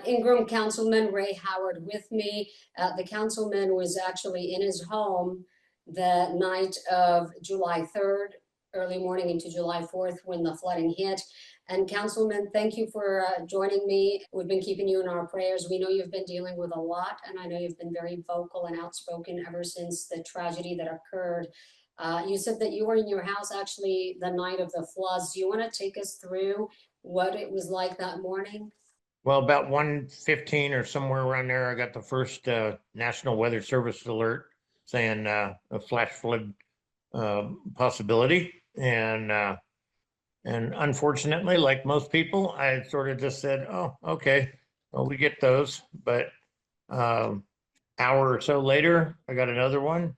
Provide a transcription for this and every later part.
Ingram Councilman Ray Howard with me. The councilman was actually in his home the night of July 3rd, early morning into July 4th when the flooding hit. And Councilman, thank you for joining me. We've been keeping you in our prayers. We know you've been dealing with a lot, and I know you've been very vocal and outspoken ever since the tragedy that occurred. You said that you were in your house actually the night of the floods. Do you want to take us through what it was like that morning? Well, about 1:15 or somewhere around there, I got the first National Weather Service alert saying a flash flood possibility. And unfortunately, like most people, I sort of just said, oh, okay, well, we get those. But hour or so later, I got another one.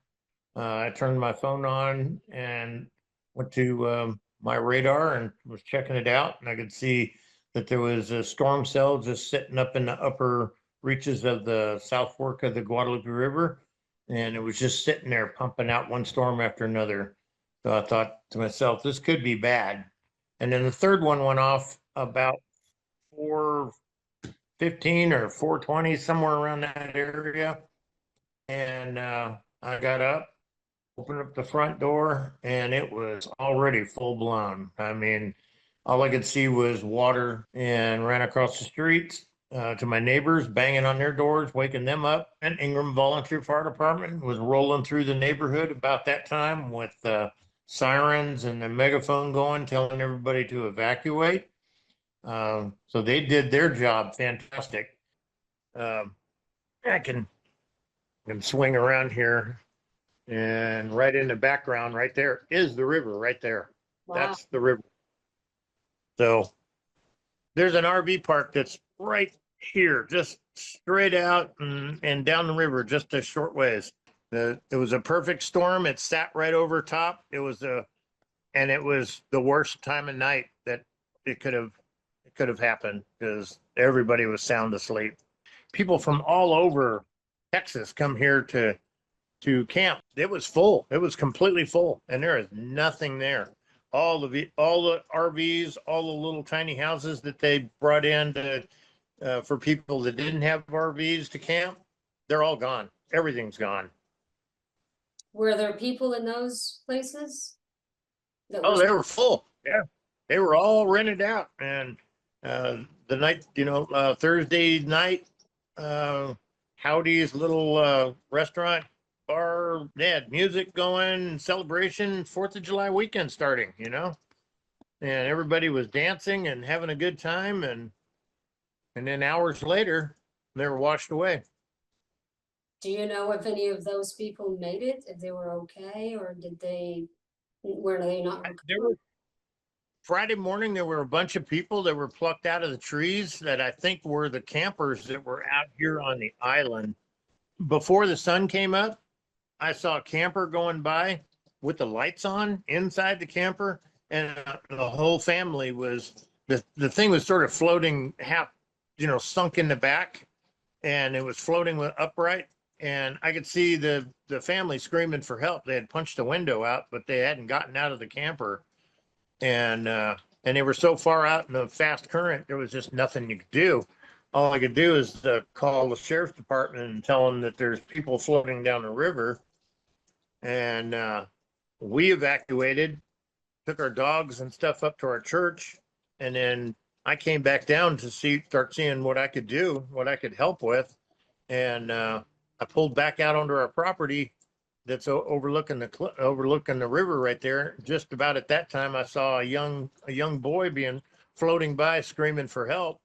I turned my phone on and went to my radar and was checking it out. And I could see that there was a storm cell just sitting up in the upper reaches of the South Fork of the Guadalupe River. And it was just sitting there pumping out one storm after another. So I thought to myself, this could be bad. And then the third one went off about 4:15 or 4:20, somewhere around that area. And I got up, opened up the front door, and it was already full blown. I mean, all I could see was water, and ran across the streets to my neighbors, banging on their doors, waking them up. And Ingram Volunteer Fire Department was rolling through the neighborhood about that time with sirens and the megaphone going, telling everybody to evacuate. So they did their job fantastic. I can swing around here, and right in the background right there is the river right there. Wow. That's the river. So there's an RV park that's right here, just straight out and down the river, just a short ways. It was a perfect storm. It sat right over top. It was the worst time of night that it could have happened, because everybody was sound asleep. People from all over Texas come here to camp. It was full. It was completely full, and there is nothing there. All the RVs, all the little tiny houses that they brought in for people that didn't have RVs to camp, they're all gone. Everything's gone. Were there people in those places? Oh, they were full. Yeah, they were all rented out. And the night, Thursday night, Howdy's little restaurant bar, they had music going, celebration, 4th of July weekend starting, and everybody was dancing and having a good time. And then hours later, they were washed away. Do you know if any of those people made it, if they were okay, or were they not? Friday morning, there were a bunch of people that were plucked out of the trees that I think were the campers that were out here on the island. Before the sun came up, I saw a camper going by with the lights on inside the camper, and the whole family the thing was sort of floating half, sunk in the back, and it was floating upright. And I could see the family screaming for help. They had punched a window out, but they hadn't gotten out of the camper. And they were so far out in the fast current, there was just nothing you could do. All I could do is call the sheriff's department and tell them that there's people floating down the river. And we evacuated, took our dogs and stuff up to our church. And then I came back down to start seeing what I could do, what I could help with. And I pulled back out onto our property that's overlooking the river right there. Just about at that time, I saw a young boy floating by, screaming for help.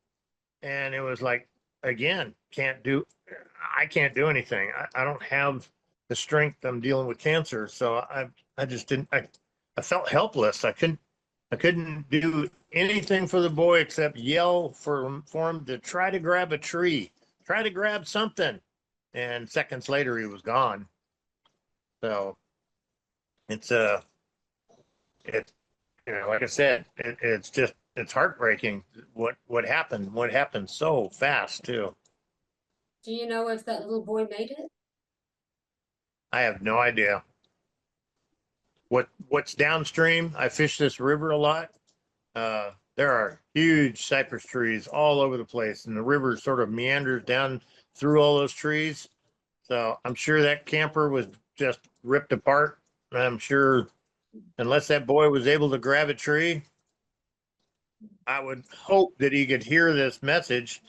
And it was like, again, I can't do anything. I don't have the strength. I'm dealing with cancer. So I just didn't, I felt helpless. I couldn't do anything for the boy except yell for him to try to grab a tree, try to grab something. And seconds later, he was gone. So it's like I said, it's heartbreaking what happened so fast too. Do you know if that little boy made it? I have no idea. What's downstream? I fish this river a lot. There are huge cypress trees all over the place, and the river sort of meanders down through all those trees. So I'm sure that camper was just ripped apart. I'm sure unless that boy was able to grab a tree, I would hope that he could hear this message.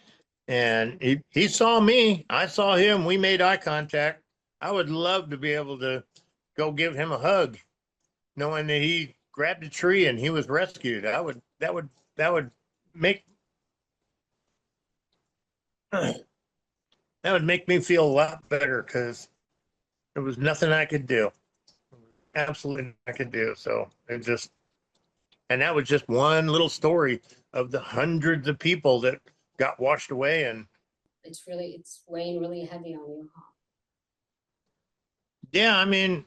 And he saw me, I saw him, we made eye contact. I would love to be able to go give him a hug, knowing that he grabbed a tree and he was rescued. That would make that would make me feel a lot better because there was nothing I could do. Absolutely nothing I could do. So it just, and that was just one little story of the hundreds of people that got washed away. And It's weighing really heavy on you, huh? yeah, I mean,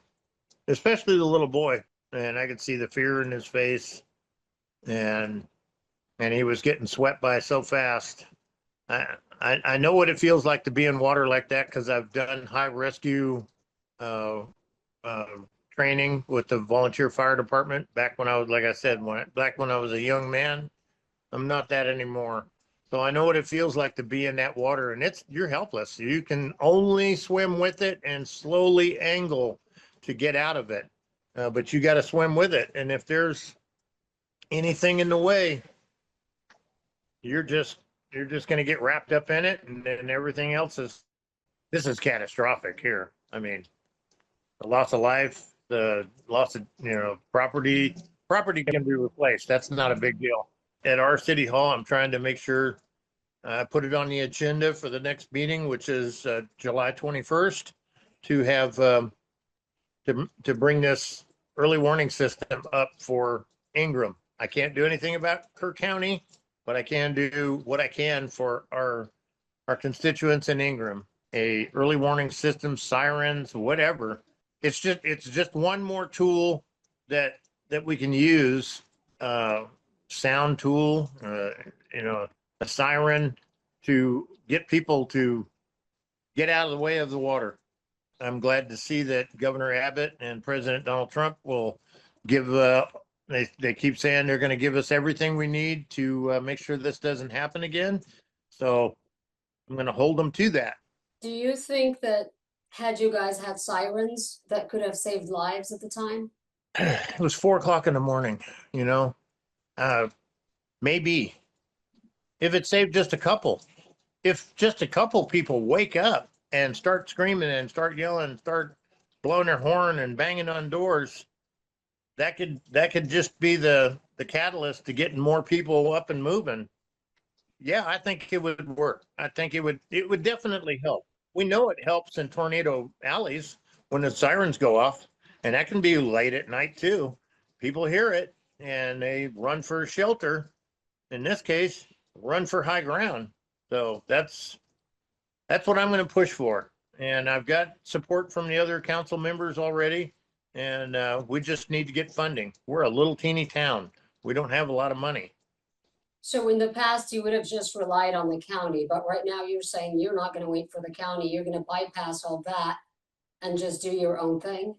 especially the little boy, and I could see the fear in his face, and he was getting swept by so fast. I know what it feels like to be in water like that because I've done high rescue uh, uh, training with the volunteer fire department back when I was, like I said, back when I was a young man. I'm not that anymore. So I know what it feels like to be in that water, and you're helpless. You can only swim with it and slowly angle to get out of it. But you got to swim with it. And if there's anything in the way, you're just going to get wrapped up in it, and then everything else is this is catastrophic here. I mean, the loss of life, the loss of property. Property can be replaced. That's not a big deal. At our city hall, I'm trying to make sure I put it on the agenda for the next meeting, which is July 21st, to have to bring this early warning system up for Ingram. I can't do anything about Kirk County, but I can do what I can for our constituents in Ingram. A early warning system, sirens, whatever. It's just one more tool that we can use. Sound tool, a siren to get people to get out of the way of the water. I'm glad to see that Governor Abbott and President Donald Trump will give, they keep saying they're going to give us everything we need to make sure this doesn't happen again. So I'm going to hold them to that. Do you think that had you guys had sirens, that could have saved lives at the time? It was 4 o'clock in the morning, you know, maybe if it saved just a couple, if just a couple people wake up and start screaming and start yelling, start blowing their horn and banging on doors, that could just be the catalyst to getting more people up and moving. Yeah, I think it would work. I think it would definitely help. We know it helps in tornado alleys when the sirens go off, and that can be late at night too. People hear it and they run for shelter. In this case, run for high ground. So that's what I'm going to push for. And I've got support from the other council members already. And we just need to get funding. We're a little teeny town. We don't have a lot of money. So in the past, you would have just relied on the county, but right now you're saying you're not gonna wait for the county, you're gonna bypass all that and just do your own thing?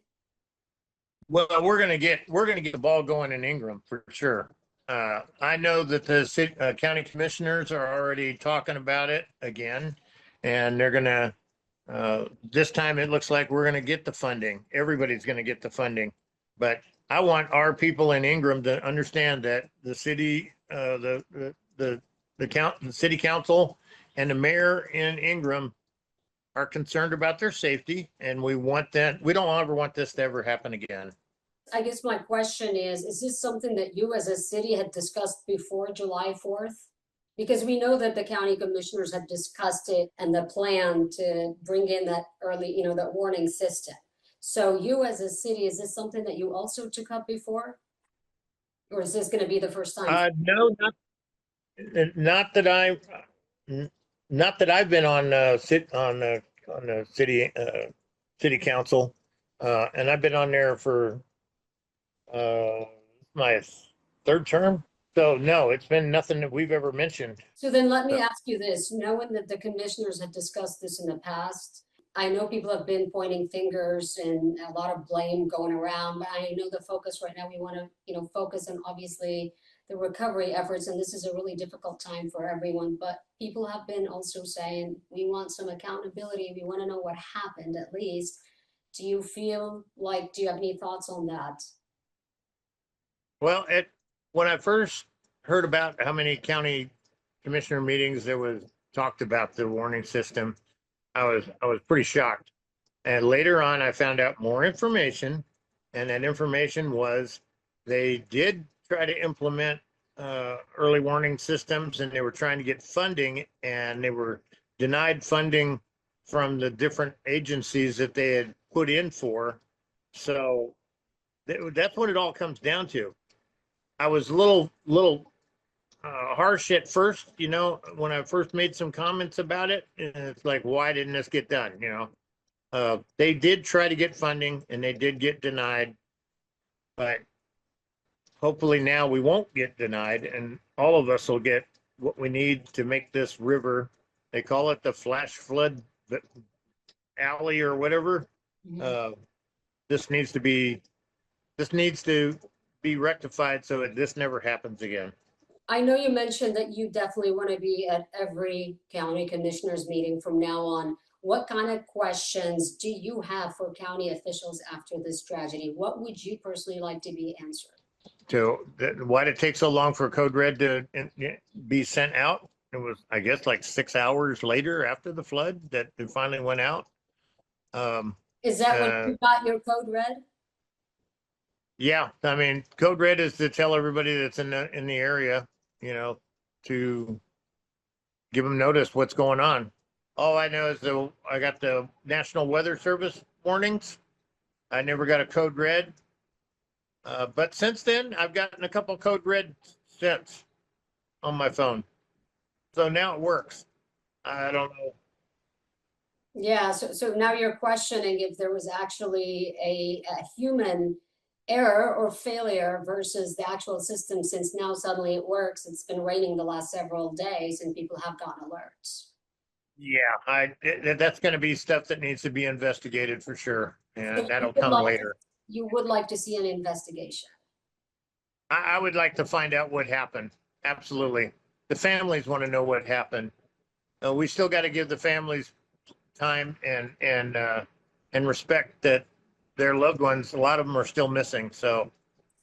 Well, we're gonna get the ball going in Ingram for sure. I know that the city, county commissioners are already talking about it again, and they're gonna. This time it looks like we're gonna get the funding. Everybody's gonna get the funding, but I want our people in Ingram to understand that the city, the city council, and the mayor in Ingram are concerned about their safety, and we want that. We don't ever want this to ever happen again. I guess my question is this something that you as a city had discussed before July 4th? Because we know that the county commissioners had discussed it and the plan to bring in that early, that warning system. So you as a city, is this something that you also took up before? Or is this gonna be the first time? No, not that I, not that I've been on on the city council, and I've been on there for my third term. So no, it's been nothing that we've ever mentioned. So then let me ask you this, knowing that the commissioners had discussed this in the past, I know people have been pointing fingers and a lot of blame going around, but I know the focus right now, we want to, focus on obviously the recovery efforts, and this is a really difficult time for everyone, but people have been also saying, we want some accountability, we want to know what happened at least. Do you feel like, do you have any thoughts on that? Well, when I first heard about how many county commissioner meetings there was talked about the warning system, I was pretty shocked. And later on, I found out more information, and that information was they did try to implement early warning systems, and they were trying to get funding, and they were denied funding from the different agencies that they had put in for. So that's what it all comes down to. I was a little harsh at first, when I first made some comments about it. And it's like, why didn't this get done? They did try to get funding and they did get denied, but hopefully now we won't get denied and all of us will get what we need to make this river. They call it the flash flood alley or whatever. Mhm. This needs to be rectified so that this never happens again. I know you mentioned that you definitely want to be at every county commissioners meeting from now on. What kind of questions do you have for county officials after this tragedy? What would you personally like to be answered? Why did it take so long for Code Red to be sent out? It was, I guess, like 6 hours later after the flood that it finally went out. Is that when Uh, you got your code red? yeah, I mean, Code Red is to tell everybody that's in the area, to give them notice what's going on. All I know is I got the National Weather Service warnings. I never got a Code Red. But since then, I've gotten a couple Code Red since on my phone. So now it works. I don't know. Yeah, so now you're questioning if there was actually a human error or failure versus the actual system, since now suddenly it works. It's been raining the last several days and people have gotten alerts. Yeah, that's going to be stuff that needs to be investigated for sure, So and you that'll would come like to, later. you would like to see an investigation. I would like to find out what happened. Absolutely, the families want to know what happened. We still got to give the families time and respect that their loved ones. A lot of them are still missing. So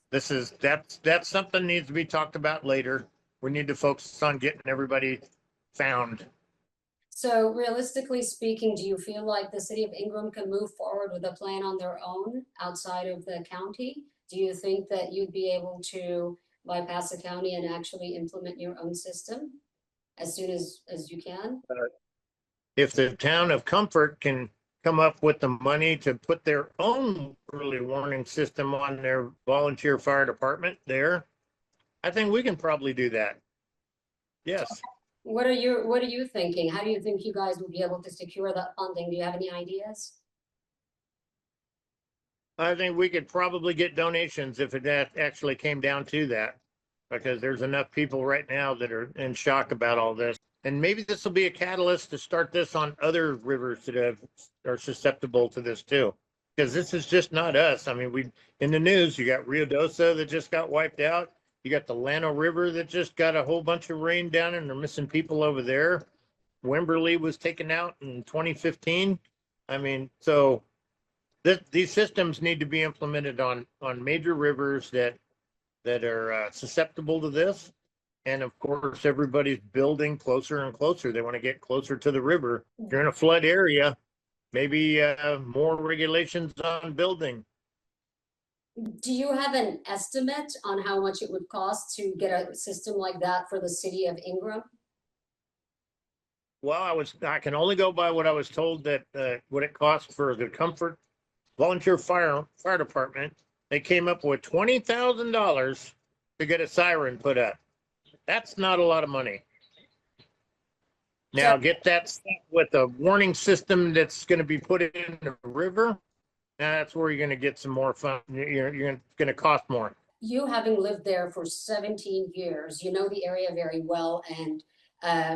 that's something that needs to be talked about later. We need to focus on getting everybody found. So realistically speaking, do you feel like the city of Ingram can move forward with a plan on their own outside of the county? Do you think that you'd be able to bypass the county and actually implement your own system as soon as you can? If the town of Comfort can come up with the money to put their own early warning system on their volunteer fire department there, I think we can probably do that. Yes. What are you thinking? How do you think you guys will be able to secure that funding? Do you have any ideas? I think we could probably get donations if it actually came down to that, because there's enough people right now that are in shock about all this. And maybe this will be a catalyst to start this on other rivers that are susceptible to this too. Because this is just not us. I mean, we in the news, you got Rio Dosa that just got wiped out. You got the Llano River that just got a whole bunch of rain down and they're missing people over there. Wimberley was taken out in 2015. I mean, so these systems need to be implemented on major rivers that are susceptible to this. And of course, everybody's building closer and closer. They want to get closer to the river. If you're in a flood area, maybe more regulations on building. Do you have an estimate on how much it would cost to get a system like that for the city of Ingram? Well, I can only go by what I was told that what it cost for the Comfort Volunteer Fire Department. They came up with $20,000 to get a siren put up. That's not a lot of money. Now get that with a warning system that's going to be put in the river. That's where you're going to get some more fun. You're going to cost more. You having lived there for 17 years, you know the area very well and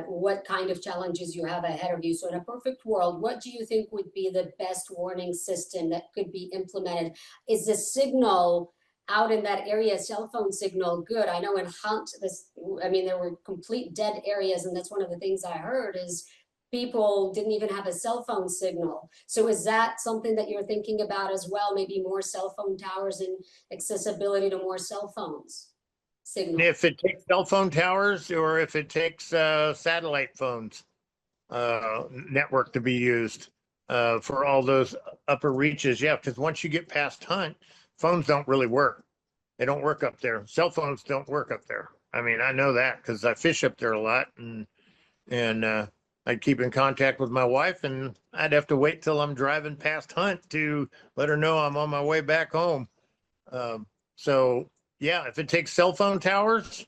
what kind of challenges you have ahead of you. So in a perfect world, what do you think would be the best warning system that could be implemented? Is the signal out in that area, cell phone signal good? I know in Hunt, there were complete dead areas, and that's one of the things I heard is people didn't even have a cell phone signal. So is that something that you're thinking about as well? Maybe more cell phone towers and accessibility to more cell phones signal? If it takes cell phone towers or if it takes satellite phones network to be used for all those upper reaches. Yeah, because once you get past Hunt, phones don't really work. They don't work up there. Cell phones don't work up there. I mean, I know that because I fish up there a lot, and I'd keep in contact with my wife, and I'd have to wait till I'm driving past Hunt to let her know I'm on my way back home. So yeah, if it takes cell phone towers,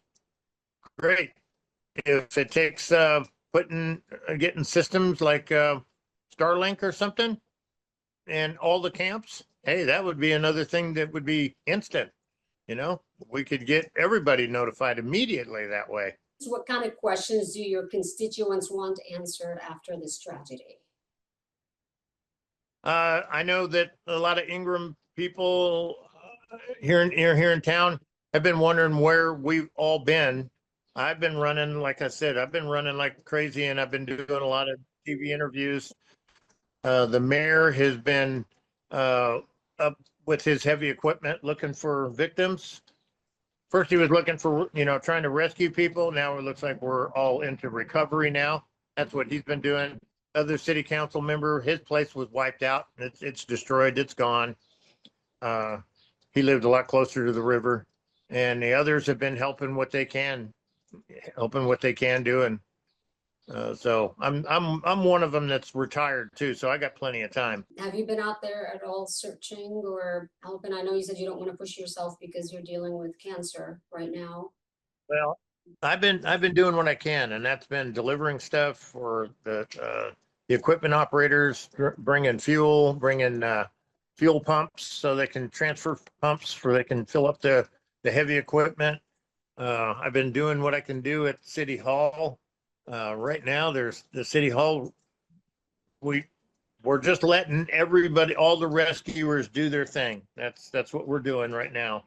great. If it takes getting systems like Starlink or something and all the camps, hey, that would be another thing that would be instant. You know, we could get everybody notified immediately that way. So what kind of questions do your constituents want answered after this tragedy? I know that a lot of Ingram people here in town have been wondering where we've all been. I've been running, like I said, I've been running like crazy, and I've been doing a lot of TV interviews. The mayor has been up with his heavy equipment looking for victims. First, he was looking for, trying to rescue people. Now it looks like we're all into recovery now. That's what he's been doing. Other city council member, his place was wiped out. It's destroyed. It's gone. He lived a lot closer to the river, and the others have been helping what they can do. And so I'm one of them that's retired too. So I got plenty of time. Have you been out there at all searching or helping? I know you said you don't want to push yourself because you're dealing with cancer right now. Well, I've been doing what I can, and that's been delivering stuff for the equipment operators, bringing fuel pumps so they can transfer pumps so they can fill up the heavy equipment. I've been doing what I can do at City Hall. Right now, there's the City Hall. We're just letting everybody, all the rescuers, do their thing. That's what we're doing right now.